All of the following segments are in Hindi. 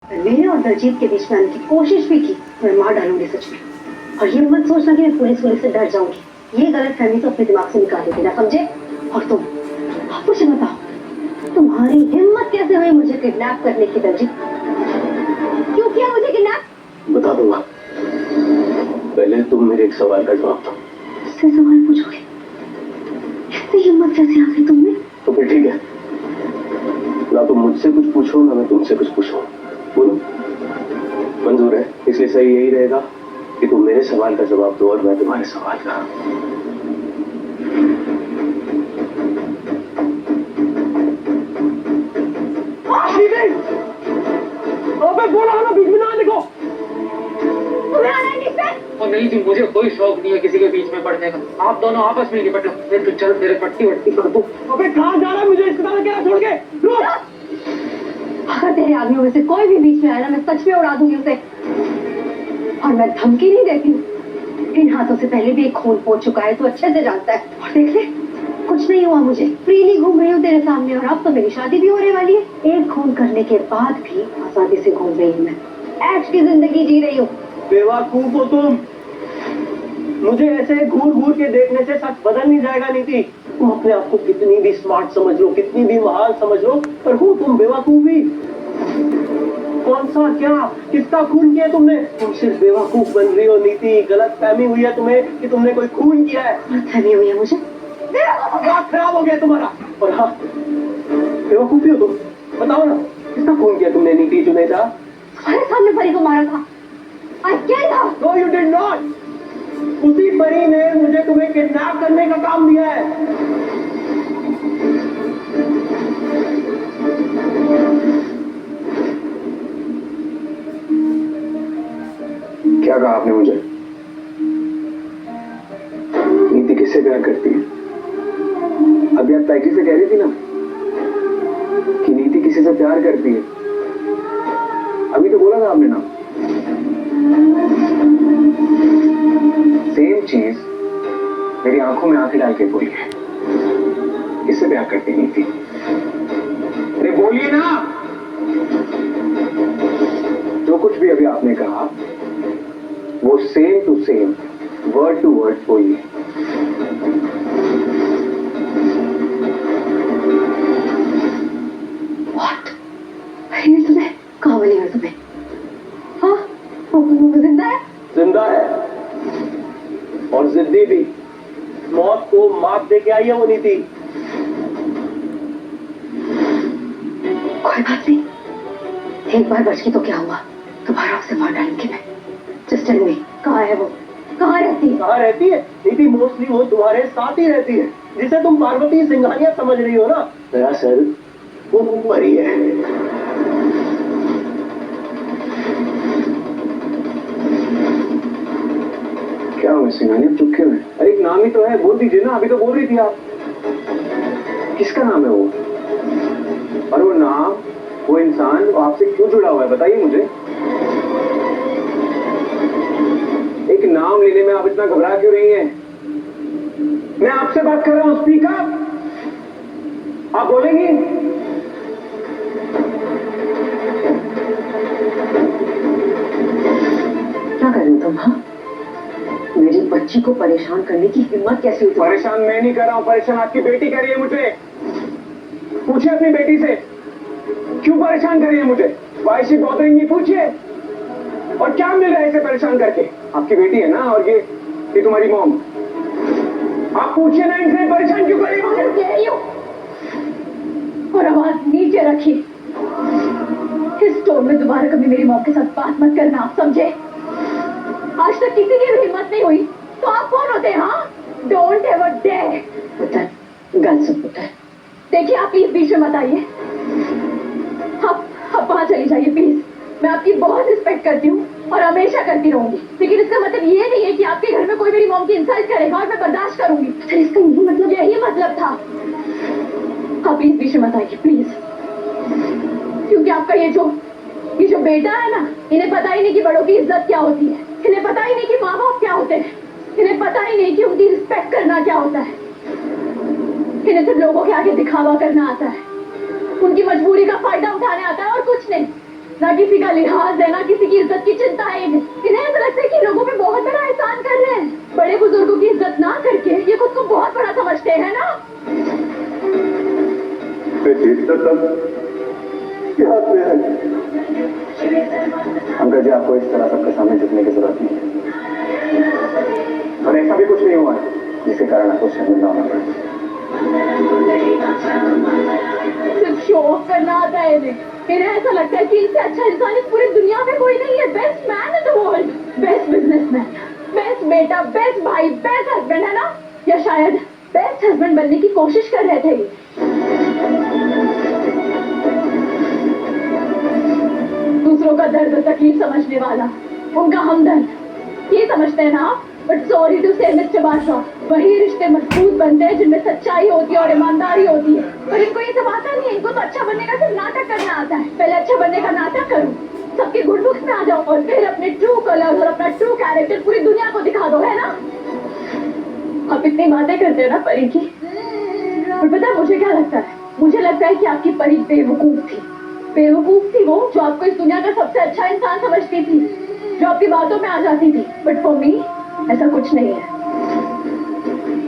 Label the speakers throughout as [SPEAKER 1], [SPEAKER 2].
[SPEAKER 1] मेरे और दलजीत के बीच में आने की कोशिश भी की, मैं मार डालूंगी सच में। और ये मत सोचना कि मैं पुलिस से डर जाऊंगी। ये गलत फहमी तो अपने दिमाग से निकाल देना, समझे? और तुम, आप मुझे बताओ, तुम्हारी हिम्मत कैसे हुई मुझे किडनैप करने की? दलजीत, क्यों किया मुझे किडनैप?
[SPEAKER 2] बता दूंगा, पहले तुम मेरे एक सवाल का जवाब दो।
[SPEAKER 1] मुझसे सवाल पूछोगे? इतनी हिम्मत कैसे आ गई तुमने?
[SPEAKER 2] तो फिर ठीक है, ना तुम मुझसे कुछ पूछो ना मैं तुमसे कुछ पूछूं। बोलो, मंजूर है? इसलिए सही यही रहेगा कि तुम मेरे सवाल का जवाब दो और मैं तुम्हारे सवाल का। अबे बोला ना, बीच में ना देखो।
[SPEAKER 1] तुम्हें आना है किससे?
[SPEAKER 3] और नहीं जी, मुझे कोई शौक नहीं है किसी के बीच में पड़ने का। आप दोनों आपस में निपट लो। फिर तो चल तेरे पट्टी वट्टी कर दूं।
[SPEAKER 2] अबे कहाँ जा रहा है? मुझे इसके तरह क्या छोड़ के? रुक!
[SPEAKER 1] अगर तेरे आदमियों में से कोई भी बीच में आया ना, मैं सच में उड़ा दूंगी उसे। और मैं धमकी नहीं देती हूँ। इन हाथों से पहले भी एक खून पोंछ चुका है, तो अच्छे से जानता है। और देख ले, कुछ नहीं हुआ मुझे। फ्रीली घूम रही हूँ तेरे सामने, और अब तो मेरी शादी भी होने वाली है। एक खून करने के बाद भी आजादी से घूम रही हूँ मैं। ऐश की जिंदगी जी रही हूँ।
[SPEAKER 2] बेवकूफ हो तुम। मुझे ऐसे घूर घूर के देखने से सच बदल नहीं जाएगा नीति। तुम अपने आप को कितनी भी स्मार्ट समझ लो, कितनी भी महान समझ लो, पर हो तुम बेवकूफ ही। कौन सा, क्या, किसका खून किया तुमने? तुम सिर्फ बेवकूफ बन रही हो नीति। गलत फहमी हुई है तुम्हें कि तुमने कोई खून किया है।
[SPEAKER 1] गलत फहमी हुई है मुझे।
[SPEAKER 2] दिमाग खराब हो गया तुम्हारा। और हाँ, बेवकूफी हो तुम। बताओ ना, किसका खून किया तुमने नीति जुनेजा?
[SPEAKER 1] तुम्हारे सामने परी को मारा था। I killed her.
[SPEAKER 2] No, you did not. उसी परी ने मुझे तुम्हें किडनैप करने का काम दिया है। क्या कहा आपने मुझे? नीति किससे प्यार करती है? अभी आप पैकी से कह रही थी ना कि नीति किसी से प्यार करती है। अभी तो बोला था आपने ना। सेम चीज मेरी आंखों में आंखें डाल के बोली है। किससे प्यार करती नहीं थी? अरे बोलिए ना। जो कुछ भी अभी आपने कहा वो same to same, word to word बोलिए।
[SPEAKER 1] What? ये तुम्हें कहाँ मिली है तुम्हें? हाँ, वो जिंदा है?
[SPEAKER 2] जिंदा है और जिद्दी भी। मौत को मात दे के आई है वो नीति।
[SPEAKER 1] कोई बात नहीं, एक बार बच की तो क्या हुआ? दोबारा उसे मार डालूंगी मैं। Just tell me, कहाँ है वो? कहाँ रहती है?
[SPEAKER 2] कहाँ रहती है? नीति मोस्टली वो तुम्हारे साथ ही रहती है, जिसे तुम पार्वती सिंघानिया समझ रही हो ना। दरअसल वो परी है। क्या हुआ सिंघानिया, चुप क्यों है? अरे एक नाम ही तो है, बोल दीजिए ना। अभी तो बोल रही थी आप। किसका नाम है वो? और वो नाम, वो इंसान वो आपसे क्यों जुड़ा हुआ है, बताइए मुझे। एक नाम लेने में आप इतना घबरा क्यों रही हैं? मैं आपसे बात कर रहा हूं, स्पीक अप। आप बोलेंगी?
[SPEAKER 1] क्या कर रही हो तुम? हाँ, मेरी बच्ची को परेशान करने की हिम्मत कैसे हुई?
[SPEAKER 2] परेशान मैं नहीं कर रहा हूं, परेशान आपकी बेटी कर रही है मुझे। पूछिए अपनी बेटी से, क्यों परेशान कर रही है मुझे? वाई शी बॉदरिंग मी, पूछिए। और क्या मिल रहा है इसे परेशान करके? आपकी बेटी है ना, और ये तुम्हारी मॉम। आप पूछिए ना इनसे, परेशान क्यों कर रही है मुझे?
[SPEAKER 1] और आवाज नीचे रखी। इस टोन में दोबारा कभी मेरी मॉम के साथ बात मत करना, आप समझे? आज तक किसी की भी हिम्मत नहीं हुई, तो आप कौन होते हैं? हाँ, डोंट एवर डेयर। पुत्र, गल सुन पुत्र, देखिए आप प्लीज बीच में मत आइए। आप वहां चली जाइए प्लीज। मैं आपकी बहुत रिस्पेक्ट करती हूँ और हमेशा करती रहूंगी, लेकिन इसका मतलब ये नहीं है कि आपके घर में कोई मेरी मॉम की इंसल्ट करेगा और मैं बर्दाश्त करूंगी। सर, इसका यही मतलब था। आप प्लीज बीच में मत आइए प्लीज, क्योंकि आपका ये जो बेटा है ना, इन्हें पता ही नहीं कि बड़ों की इज्जत क्या होती है। इन्हें पता ही नहीं कि माँ बाप क्या होते हैं। इन्हें पता ही नहीं कि उनकी रिस्पेक्ट करना क्या होता है। इन्हें सिर्फ लोगों के आगे दिखावा करना आता है, उनकी मजबूरी का फायदा उठाने आता है और कुछ नहीं। ना किसी का लिहाज है, ना किसी की इज्जत की चिंता है। इन्हें ऐसा लगता है कि लोगों पे बहुत बड़ा एहसान कर रहे हैं। बड़े बुजुर्गों की इज्जत ना करके ये खुद को बहुत बड़ा समझते हैं ना।
[SPEAKER 2] जीतता तब क्या है?
[SPEAKER 4] अंकल जी, आपको इस तरह सबके सामने झुकने की जरूरत नहीं है। और ऐसा भी कुछ नहीं हुआ है जिसके कारण आपको शर्मिंदा होना पड़े।
[SPEAKER 1] सिर्फ शो ऑफ करना आता है इन्हें ऐसा लगता है कि इनसे अच्छा इंसान इस पूरी दुनिया में कोई नहीं है। Best man in the world, best businessman, best बेटा, बेस्ट भाई, बेस्ट हस्बैंड, है ना? या शायद बेस्ट हस्बैंड बनने की कोशिश कर रहे थे। दूसरों का दर्द तकलीफ समझने वाला, उनका हमदर्द, ये समझते हैं ना आप? बट सॉरी टू से मिस्टर बादशाह, वही रिश्ते मजबूत बनते हैं जिनमें सच्चाई होती है और ईमानदारी होती है। पर इनको ये सब आता नहीं है। इनको तो अच्छा बनने का सिर्फ नाटक करना आता है। पहले अच्छा बनने का नाटक करो, सबके गुड बुक्स में आ जाओ और फिर अपने ट्रू कलर और अपना ट्रू कैरेक्टर पूरी दुनिया को दिखा दो, है ना? आप इतनी बातें करते हो ना परी की, और पता है मुझे क्या लगता है? मुझे लगता है कि आपकी परी बेवकूफ थी। बेवकूफ थी वो जो आपको इस दुनिया का सबसे अच्छा इंसान समझती थी, जो आपकी बातों में आ जाती थी। बट फॉर मी ऐसा कुछ नहीं है।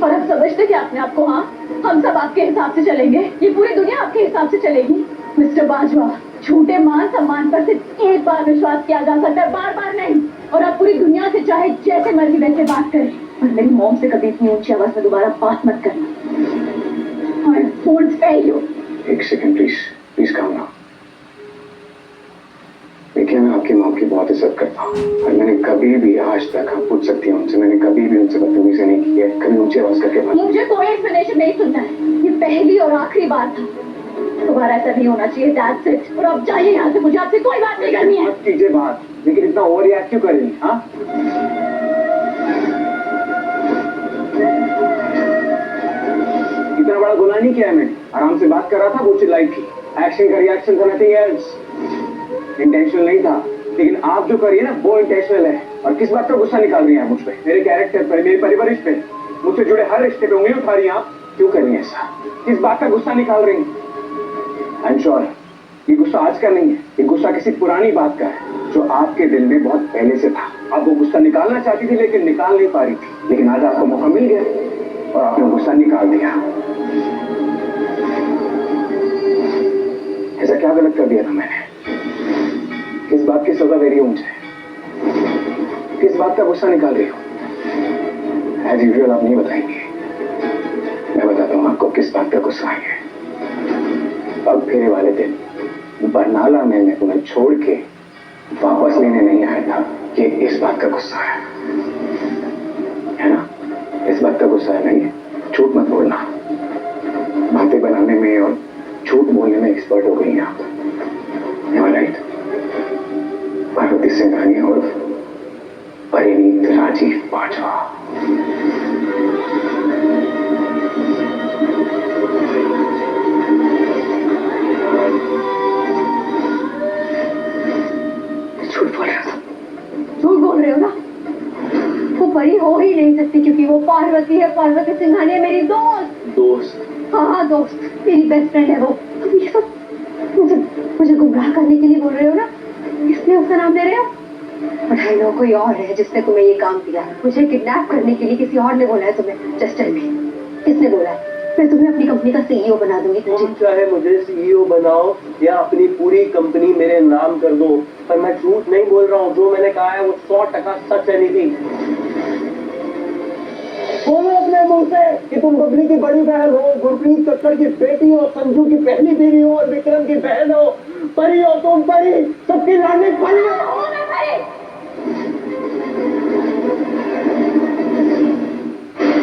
[SPEAKER 1] और आप समझते कि अपने आप को, हाँ, हम सब आपके हिसाब से चलेंगे, ये पूरी दुनिया आपके हिसाब से चलेगी। मिस्टर बाजवा, झूठे मान सम्मान पर सिर्फ एक बार विश्वास किया जा सकता है, बार बार नहीं। और आप पूरी दुनिया से चाहे जैसे मर्जी वैसे बात करें, और मेरी मॉम से कभी इतनी ऊंची आवाज में दोबारा बात मत करना। I won't fail you.
[SPEAKER 4] एक सेकंड प्लीज काम ना। देखिए, मैं आपकी माँ की बहुत इज्जत करता हूँ और मैंने कभी भी आज तक, आप पूछ सकती हैं उनसे, मैंने कभी भी उनसे बदतमीजी नहीं की है, कभी ऊंची आवाज करके बात।
[SPEAKER 1] मुझे कोई एक्सप्लेनेशन नहीं सुनना है। ये पहली और आखिरी बार था, दोबारा ऐसा नहीं होना चाहिए। That's it. और अब जाइए यहाँ से, मुझे आपसे कोई बात नहीं करनी है।
[SPEAKER 4] मत कीजिए बात, लेकिन इतना ओवर रिएक्ट क्यों कर रही हैं? हाँ, इतना बड़ा गुनाह नहीं किया है मैंने। आराम से बात कर रहा था, वो चिल्लाई थी। एक्शन का रिएक्शन था, नथिंग एल्स। इंटेंशनल नहीं था, लेकिन आप जो करिए ना वो इंटेंशनल है। और किस बात का गुस्सा निकाल रही हैं आप मुझ पे, मेरे कैरेक्टर पे, मेरी परवरिश पे, मुझसे जुड़े हर रिश्ते पे उंगली उठा रही हैं आप? क्यों कर रही हैं ऐसा? किस बात का गुस्सा निकाल रही हैं? आई एम श्योर ये गुस्सा आज का नहीं है, ये गुस्सा किसी पुरानी बात का है जो आपके दिल में बहुत पहले से था। आप वो गुस्सा निकालना चाहती थी लेकिन निकाल नहीं पा रही थी, लेकिन आज आपको मौका मिल गया और आपने गुस्सा निकाल दिया। ऐसा क्या गलत कर दिया था मैंने? किस बात की सजा दे रही हूं मुझे? किस बात का गुस्सा निकाल रही हूं? एज यूजुअल आप नहीं बताएंगे, मैं बताता हूं आपको किस बात का गुस्सा है। अब फेरे वाले दिन बरनाला में मैं तुम्हें छोड़ के वापस लेने नहीं आया था, ये इस बात का गुस्सा है ना? इस बात का गुस्सा है नहीं? झूठ मत बोलना, बातें बनाने में और झूठ बोलने में एक्सपर्ट हो गई हैं आप। राइट? पार्वती सिंघानी और परिणीत राजीव बाजवा।
[SPEAKER 1] झूठ बोल रहे हो ना? वो परी हो ही नहीं सकती क्योंकि वो पार्वती है। पार्वती सिंघानी है मेरी दोस्त। हाँ, दोस्त, मेरी बेस्ट फ्रेंड है वो। अब ये सब मुझे गुमराह करने के लिए बोल रहे हो ना, इसलिए उसका नाम दे रहे हो? पढ़ाई लो, कोई और है जिसने तुम्हें ये काम दिया। मुझे किडनैप करने के लिए किसी और ने बोला है तुम्हें। जस्ट टेल मी, किसने बोला है? मैं तुम्हें अपनी कंपनी का सीईओ बना दूंगी।
[SPEAKER 2] तुम चाहे मुझे सीईओ बनाओ या अपनी पूरी कंपनी मेरे नाम कर दो, पर मैं झूठ नहीं बोल रहा हूँ। जो मैंने कहा है वो 100% सच है। निधि, बोलो अपने मुंह से कि तुम बबली की बड़ी बहन हो, गुरप्रीत कक्कड़ की बेटी हो, संजू की पहली बीवी हो और विक्रम की बहन हो। परी हो तुम, परी, सबकी रानी परी हो।